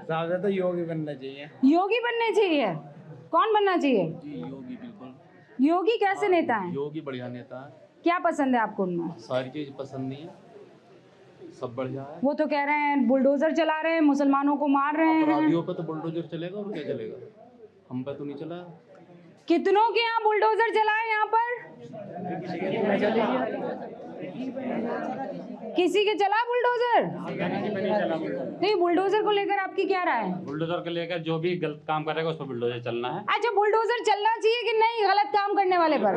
हिसाब से तो योगी बनना चाहिए। योगी बनने चाहिए। कौन बनना चाहिए? जी योगी बिल्कुल। योगी कैसे नेता है? योगी बढ़िया नेता है। क्या पसंद है आपको उनमें? सारी चीज पसंद नहीं है, सब बढ़िया है। वो तो कह रहे हैं बुलडोजर चला रहे हैं, मुसलमानों को मार रहे हैं। अपराधियों पे तो बुलडोजर चलेगा और क्या चलेगा, हम पे तो नहीं चला। कितनों के यहाँ बुलडोजर चला है यहाँ पर? किसी के चला बुलडोजर? नहीं, बुलडोजर को लेकर आपकी क्या राय है? बुलडोजर को लेकर जो भी गलत काम करेगा उस पर बुलडोजर चलना है। अच्छा, बुलडोजर चलना चाहिए कि नहीं गलत काम करने वाले पर?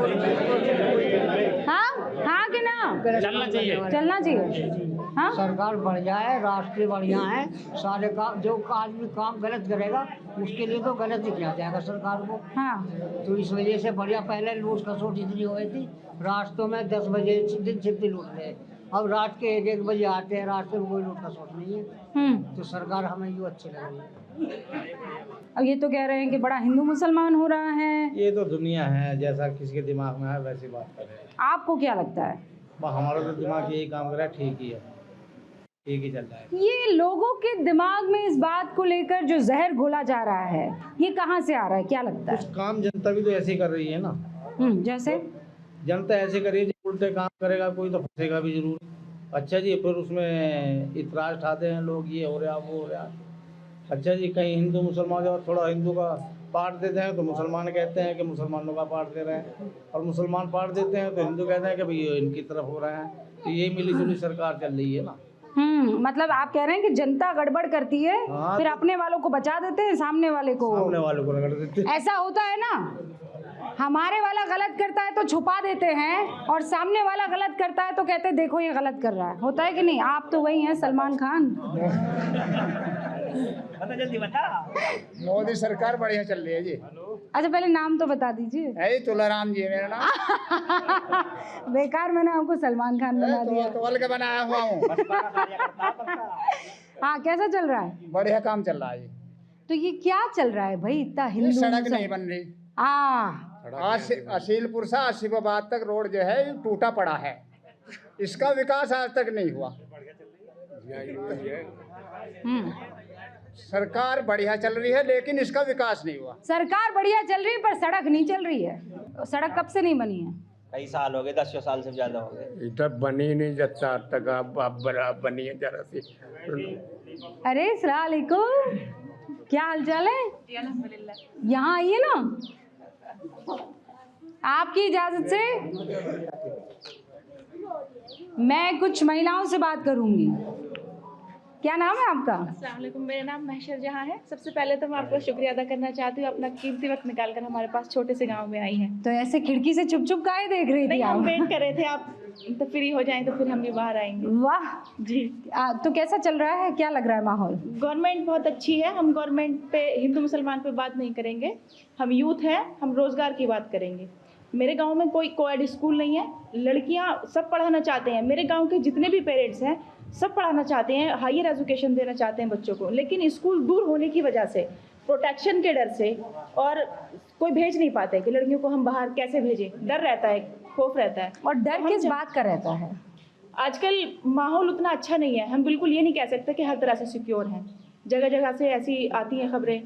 हाँ हाँ कि ना? चलना चाहिए। चलना चाहिए। हाँ, सरकार बढ़िया है, राष्ट्र बढ़िया है, सारे काम जो आदमी काम गलत करेगा उसके लिए तो गलत ही किया जाएगा सरकार को। हाँ, तो इस वजह से बढ़िया। पहले लूट खसोट इतनी हो गई थी, रास्तों में 10 बजे दिन छिपी लूट रहे, अब रात के 1-1 बजे आते हैं, रास्ते में कोई लूट खसोट नहीं है। तो सरकार हमें यूँ अच्छी लग रही है। अब ये तो कह रहे हैं कि बड़ा हिंदू मुसलमान हो रहा है। ये तो दुनिया है, जैसा किसी के दिमाग में है वैसी बात कर रहे हैं। आपको क्या लगता है? हमारा तो दिमाग यही काम कर रहा है, ठीक ही है, ठीक ही चल रहा है। ये लोगों के दिमाग में इस बात को लेकर जो जहर घोला जा रहा है, ये कहाँ से आ रहा है, क्या लगता है? कुछ काम जनता भी तो ऐसे ही कर रही है ना। जैसे जनता ऐसे कर रही है, उल्टे काम करेगा कोई तो फंसेगा भी जरूर। अच्छा जी, फिर उसमें इतराज उठाते हैं लोग, ये हो रहा वो हो रहा। अच्छा जी, कहीं हिंदू मुसलमान और थोड़ा हिंदू का पार्ट देते हैं तो मुसलमान कहते हैं कि मुसलमानों का पार्ट दे रहे हैं, और मुसलमान पार्ट देते हैं तो हिंदू कहते हैं कि भाई इनकी तरफ हो रहे हैं। तो यही मिली जुली सरकार चल रही है ना। मतलब आप कह रहे हैं कि जनता गड़बड़ करती है, हाँ, फिर तो अपने वालों को बचा देते हैं, सामने वाले को रगड़ देते हैं। ऐसा होता है ना, हमारे वाला गलत करता है तो छुपा देते हैं, और सामने वाला गलत करता है तो कहते हैं देखो ये गलत कर रहा है। होता है कि नहीं? आप तो वही हैं सलमान खान। जल्दी बता। मोदी सरकार बढ़िया चल रही है जी। अच्छा, पहले नाम तो बता दीजिए। है तुलाराम जी है मेरा नाम। बेकार मैंने आपको सलमान खान बना दिया। तोल के बनाया हुआ हूँ। हाँ, कैसा चल रहा है? बढ़िया काम चल रहा है जी। तो ये क्या चल रहा है भाई, इतना हिंदू सड़क नहीं बन रही। असीलपुर से आसिफाबाद तक रोड जो है ये टूटा पड़ा है, इसका विकास आज तक नहीं हुआ। सरकार बढ़िया चल रही है लेकिन इसका विकास नहीं हुआ। सरकार बढ़िया चल रही है पर सड़क नहीं चल रही है। सड़क कब से नहीं बनी है? कई साल हो गए, 10 साल से ज्यादा हो गए। इधर बनी नहीं जब तक अब बनी है जरा सी। अरे अस्सलाम वालेकुम, क्या हाल चाल है? यहाँ आइए ना, आपकी इजाजत से मैं कुछ महिलाओं से बात करूंगी। क्या नाम है आपका? अस्सलाम वालेकुम, मेरा नाम महशर जहाँ है। सबसे पहले तो मैं आपका शुक्रिया अदा करना चाहती हूँ, अपना कीमती वक्त निकाल कर हमारे पास छोटे से गांव में आई हैं। तो ऐसे खिड़की से चुप चुप काहे देख रही थी नहीं, आप? हम वेट कर रहे थे आप तो फ्री हो जाएं तो फिर हम भी बाहर आएंगे। वाह जी। तो कैसा चल रहा है, क्या लग रहा है माहौल? गवर्नमेंट बहुत अच्छी है। हम गवर्नमेंट पे, हिंदू मुसलमान पे बात नहीं करेंगे, हम यूथ हैं, हम रोज़गार की बात करेंगे। मेरे गांव में कोई कोएड स्कूल नहीं है, लड़कियां सब पढ़ाना चाहते हैं। मेरे गांव के जितने भी पेरेंट्स हैं सब पढ़ाना चाहते हैं, हायर एजुकेशन देना चाहते हैं बच्चों को, लेकिन स्कूल दूर होने की वजह से, प्रोटेक्शन के डर से, और कोई भेज नहीं पाते कि लड़कियों को हम बाहर कैसे भेजें। डर रहता है, खौफ रहता है। और डर किस बात का रहता है? आजकल माहौल उतना अच्छा नहीं है। हम बिल्कुल ये नहीं कह सकते कि हर तरह से सिक्योर हैं। जगह जगह से ऐसी आती हैं खबरें,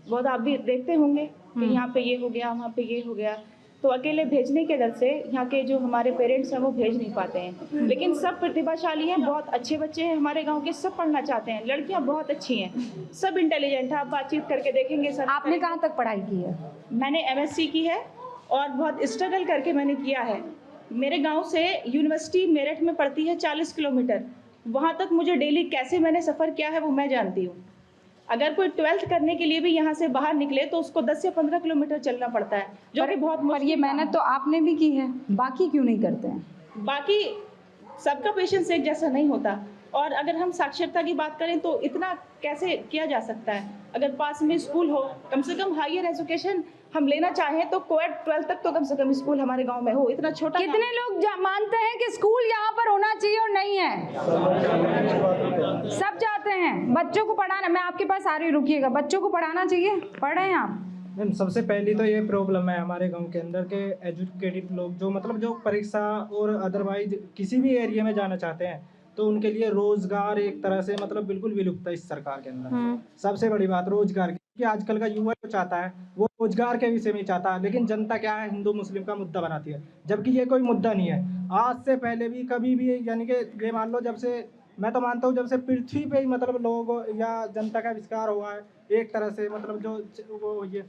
बहुत आप भी देखते होंगे कि यहाँ पे ये हो गया, वहाँ पे ये हो गया। तो अकेले भेजने के डर से यहाँ के जो हमारे पेरेंट्स हैं वो भेज नहीं पाते हैं। लेकिन सब प्रतिभाशाली हैं, बहुत अच्छे बच्चे हैं हमारे गांव के, सब पढ़ना चाहते हैं। लड़कियाँ बहुत अच्छी हैं, सब इंटेलिजेंट हैं, आप बातचीत करके देखेंगे। सर, आपने कहाँ तक पढ़ाई की है? मैंने MSc की है और बहुत स्ट्रगल करके मैंने किया है। मेरे गांव से यूनिवर्सिटी मेरठ में पड़ती है 40 किलोमीटर, वहाँ तक मुझे डेली कैसे मैंने सफ़र किया है वो मैं जानती हूँ। अगर कोई 12th करने के लिए भी यहाँ से बाहर निकले तो उसको 10 से 15 किलोमीटर चलना पड़ता है, जो कि बहुत पर ये मेहनत तो आपने भी की है, बाकी क्यों नहीं करते हैं? बाकी सबका पेशेंस एक जैसा नहीं होता। और अगर हम साक्षरता की बात करें तो इतना कैसे किया जा सकता है? अगर पास में स्कूल हो, कम से कम हायर एजुकेशन हम लेना चाहें तो कोएड 12 तक तो कम से कम स्कूल हमारे गांव में हो। इतना छोटा कितने लोग मानते हैं कि स्कूल यहाँ पर होना चाहिए और नहीं है? सब चाहते हैं बच्चों को पढ़ाना। मैं आपके पास आ रही, रुकिएगा। बच्चों को पढ़ाना चाहिए, पढ़ रहे हैं आप? मैम, सबसे पहली तो ये प्रॉब्लम है हमारे गांव के अंदर के एजुकेटेड लोग जो मतलब जो परीक्षा और अदरवाइज किसी भी एरिया में जाना चाहते हैं तो उनके लिए रोजगार एक तरह से मतलब बिल्कुल विलुप्त है इस सरकार के अंदर। सबसे बड़ी बात रोजगार की, कि आजकल का युवा जो चाहता है वो रोजगार के विषय में चाहता है, लेकिन जनता क्या है, हिंदू मुस्लिम का मुद्दा बनाती है, जबकि ये कोई मुद्दा नहीं है। आज से पहले भी कभी भी, यानी कि ये मान लो जब से, मैं तो मानता हूँ जब से पृथ्वी पे ही मतलब लोगों या जनता का आविष्कार हुआ है एक तरह से, मतलब जो वो ये,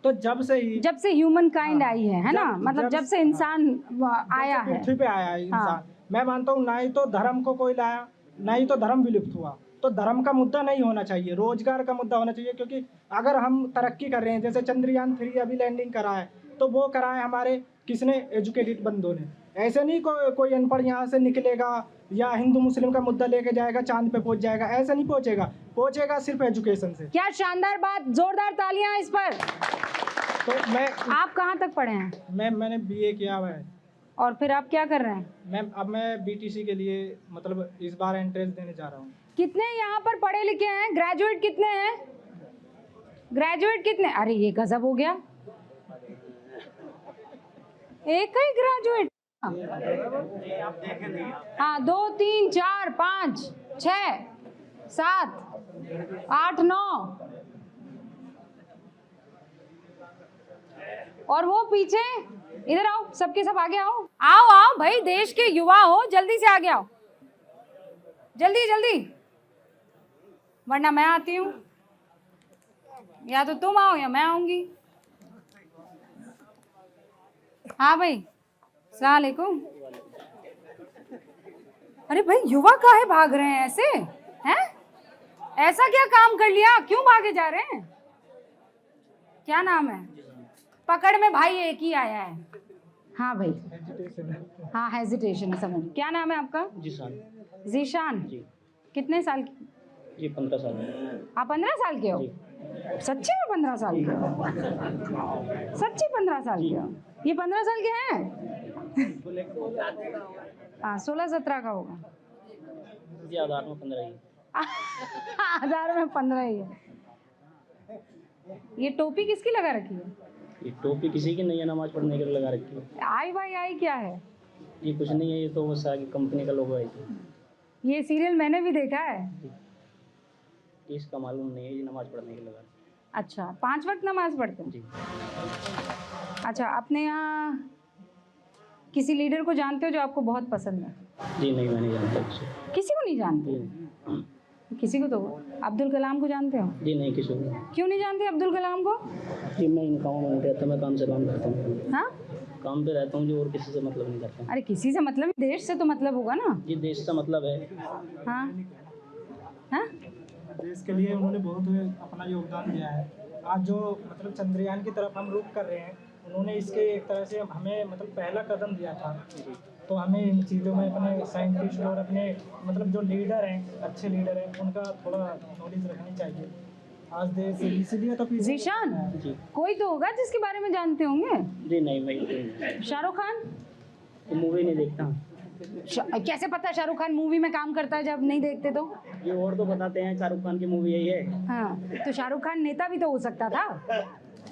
तो जब से ह्यूमन काइंड आई है ना, जब- मतलब जब- जब से इंसान आया है। पृथ्वी पे आया है इंसान। हाँ। मैं मानता हूँ ना ही तो धर्म को कोई लाया, ना ही तो धर्म विलुप्त हुआ। तो धर्म का मुद्दा नहीं होना चाहिए, रोजगार का मुद्दा होना चाहिए। क्योंकि अगर हम तरक्की कर रहे हैं, जैसे चंद्रयान 3 अभी लैंडिंग करा है, तो वो करा है हमारे किसने, एजुकेटेड बंदों ने। ऐसे नहीं कोई अनपढ़ यहाँ से निकलेगा या हिंदू मुस्लिम का मुद्दा लेके जाएगा चांद पे पहुंच जाएगा, ऐसा नहीं पहुंचेगा सिर्फ एजुकेशन से। क्या शानदार बात, जोरदार तालियां इस पर। तो आप कहाँ तक पढ़े हैं? मैंने BA किया हुआ है। और फिर आप क्या कर रहे हैं? मैं BTC के लिए मतलब इस बार एंट्रेंस देने जा रहा हूँ। कितने यहाँ पर पढ़े लिखे हैं? ग्रेजुएट कितने हैं? ग्रेजुएट कितने? अरे ये गजब हो गया, एक ही ग्रेजुएट। हाँ, 2 3 4 5 6 7 8 9, और वो पीछे, इधर आओ, सबके सब आगे आओ, आओ भाई, देश के युवा हो, जल्दी से आगे आओ, जल्दी जल्दी, वरना मैं आती हूँ, या तो तुम आओ या मैं आऊंगी। हाँ भाई, अस्सलाम वालेकुम। अरे भाई, युवा काहे भाग रहे हैं ऐसे, हैं? ऐसा क्या काम कर लिया, क्यों भागे जा रहे हैं? क्या नाम है? पकड़ में भाई एक ही आया है। हाँ भाई, हाँ हेजिटेशन है, समझ। क्या नाम है आपका? जीशान। जीशान जी। कितने साल की? जी 15 साल। आप 15 साल के हो? सच्ची में 15 साल के हो? सच्ची 15 साल के हो? ये 15 साल के हैं? हाँ, 16-17 का होगा। जी आधार में 15 ही। आधार में 15 ही है। ये टोपी किसकी लगा रखी है? ये टोपी किसी की नहीं है, नमाज पढ़ने के लिए लगा रखी है। आई भाई आई क्या है? ये कुछ नहीं है, ये तो बस आगे कंपनी का लोगो है। ये सीरियल मैंने भी देखा है। इसका मालूम नहीं है, ये नमाज पढ़ने के लिए लगा। अच्छा, 5 वक्त नमाज पढ़ते हैं? जी। अच्छा, अपने यहाँ किसी लीडर को जानते हो जो आपको बहुत पसंद है? जी नहीं, मैं नहीं जानता किसी को नहीं जानते? किसी को तो, अब्दुल कलाम को जानते हो? जी नहीं, किसी को। क्यों नहीं जानते अब्दुल कलाम को? जी मैं इन कामों में नहीं रहता, मैं काम से काम करता हूँ। हाँ, काम पे रहता हूँ जी, और किसी से मतलब नहीं करता। अरे किसी से मतलब, देश से तो मतलब होगा ना? जी देश से मतलब है। हाँ हाँ, देश के लिए उन्होंने बहुत अपना योगदान दिया है। आज जो मतलब चंद्रयान की तरफ हम रुख कर रहे हैं, उन्होंने इसके एक तरह से हमें मतलब पहला कदम दिया था। तो हमें इन चीज़ों में अपने साइंटिस्ट और अपने मतलब जो लीडर हैं, अच्छे लीडर हैं, उनका थोड़ा नॉलेज रखनी चाहिए। आज देश इसलिए तो जीशान, जी। कोई तो होगा जिसके बारे में जानते होंगे। जी नहीं, मैं शाहरुख खान? मूवी नहीं देखता। कैसे पता शाहरुख खान मूवी में काम करता है जब नहीं देखते तो? ये और तो बताते हैं शाहरुख खान की मूवी यही है। हाँ, तो शाहरुख खान नेता भी तो हो सकता था।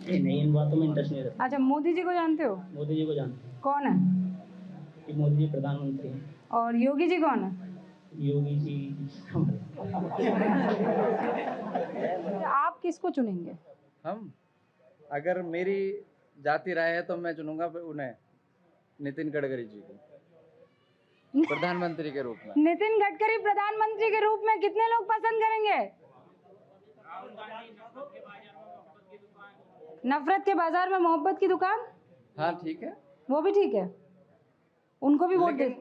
नहीं, इन बातों में इंटरेस्ट नहीं रहता। अच्छा, मोदी जी को जानते हो? मोदी जी को जानते कौन है? हैं। मोदी जी प्रधानमंत्री हैं। और योगी जी कौन है? योगी जी आप किसको चुनेंगे? हम, अगर मेरी जाती राय है तो मैं चुनूंगा उन्हें, नितिन गडकरी जी को प्रधानमंत्री के रूप में। नितिन गडकरी प्रधानमंत्री के रूप में कितने लोग पसंद करेंगे? नफरत के बाजार में मोहब्बत की दुकान? हाँ ठीक है, वो भी ठीक है, उनको भी वोट दे।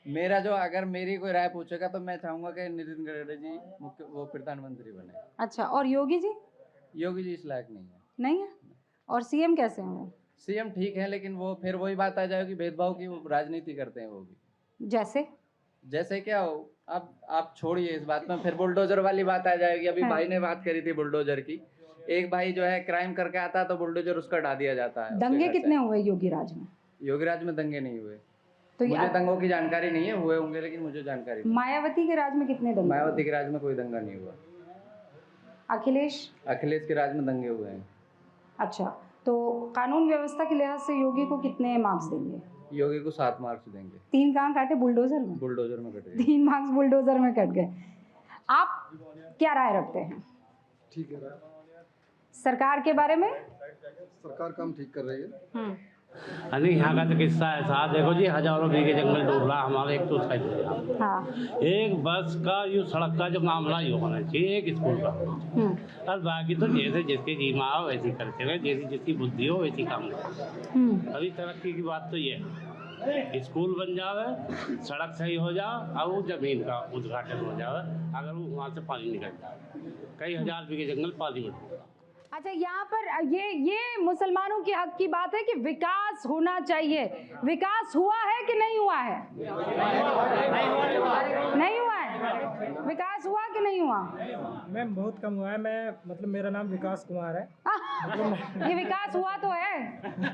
मेरा जो, अगर मेरी कोई राय पूछेगा तो मैं चाहूंगा कि नितिन गडकरी जी वो प्रधानमंत्री बने। अच्छा, और योगी जी? योगी जी इस लायक नहीं है। नहीं है? और सीएम कैसे हैं वो? सीएम ठीक है, लेकिन वो फिर वही बात आ जाएगी, भेदभाव की राजनीति करते हैं वो भी। जैसे क्या हो, अब आप छोड़िए इस बात में, फिर बुलडोजर वाली बात आ जाएगी। अभी हाँ। भाई ने बात करी थी बुलडोजर की। एक भाई जो है क्राइम करके आता है तो बुलडोजर उसका हटा दिया जाता है। दंगे कितने हुए योगी राज में? योगी राज में दंगे नहीं हुए, तो मुझे दंगों की जानकारी नहीं है, हुए होंगे लेकिन मुझे जानकारी नहीं। मायावती के राज में कितने दंगे? मायावती के राज में कोई दंगा नहीं हुआ। अखिलेश के राज में दंगे हुए हैं। अच्छा, तो कानून व्यवस्था के लिहाज से योगी को कितने मार्क्स देंगे? योगी को 7 मार्क्स देंगे। 3 कहाँ काटे? बुलडोजर में? बुलडोजर में कट गए। 3 मार्क्स बुलडोजर में कट गए। आप क्या राय रखते हैं ठीक है, सरकार के बारे में? सरकार काम ठीक कर रही है। अरे यहाँ का तो किस्सा ऐसा देखो जी, हजारों बीघे जंगल डूब रहा हमारे एक तो साइड में। हाँ। एक बस का यो सड़क का जो मामला ये होना चाहिए, एक स्कूल का। और बाकी तो जैसे जिसकी जीमा हो वैसी करते रहे, जैसी जिसकी बुद्धि हो वैसी काम करो। अभी तरक्की की बात तो ये है, स्कूल बन जावे, सड़क सही हो जाए और वो जमीन का उद्घाटन हो जाए, अगर वो वहाँ से पानी निकल जाए, कई हजार बीघे जंगल पानी में डूबा। अच्छा, यहाँ पर ये मुसलमानों के हक की बात है कि विकास होना चाहिए। विकास हुआ है कि नहीं हुआ है? नहीं हुआ है। विकास हुआ कि नहीं हुआ? मैम बहुत कम हुआ है। मैं मतलब मेरा नाम विकास कुमार है। ये विकास हुआ तो है।